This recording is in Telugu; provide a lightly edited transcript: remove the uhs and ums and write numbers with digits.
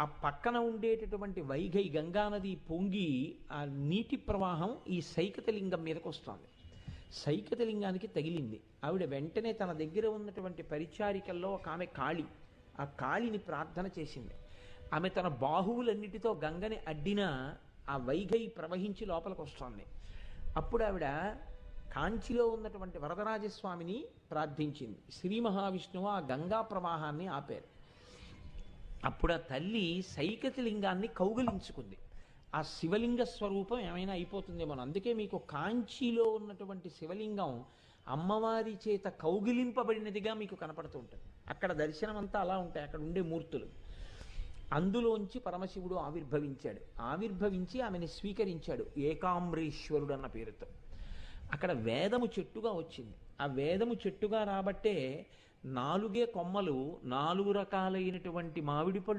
ఆ పక్కన ఉండేటటువంటి వైఘై గంగానది పొంగి ఆ నీటి ప్రవాహం ఈ సైకతలింగం మీదకి వస్తుంది. సైకతలింగానికి తగిలింది. ఆవిడ వెంటనే తన దగ్గర ఉన్నటువంటి పరిచారికల్లో ఒక ఆమె కాళి, ఆ కాళిని ప్రార్థన చేసింది. ఆమె తన బాహువులన్నిటితో గంగని అడ్డినా ఆ వైఘై ప్రవహించి లోపలికి వస్తోంది. అప్పుడు ఆవిడ కాంచిలో ఉన్నటువంటి వరదరాజస్వామిని ప్రార్థించింది. శ్రీ మహావిష్ణువు ఆ గంగా ప్రవాహాన్ని ఆపారు. అప్పుడు ఆ తల్లి సైకతలింగాన్ని కౌగిలించుకుంది. ఆ శివలింగ స్వరూపం ఏమైనా అయిపోతుందేమో. అందుకే మీకు కాంచీలో ఉన్నటువంటి శివలింగం అమ్మవారి చేత కౌగిలింపబడినదిగా మీకు కనపడుతూ ఉంటుంది. అక్కడ దర్శనం అంతా అలా ఉంటాయి, అక్కడ ఉండే మూర్తులు. అందులోంచి పరమశివుడు ఆవిర్భవించాడు. ఆవిర్భవించి ఆమెను స్వీకరించాడు ఏకాంబరీశ్వరుడు అన్న పేరుతో. అక్కడ వేదము చెట్టుగా వచ్చింది. ఆ వేదము చెట్టుగా రాబట్టే 4 కొమ్మలు 4 రకాలైనటువంటి మామిడి పళ్ళు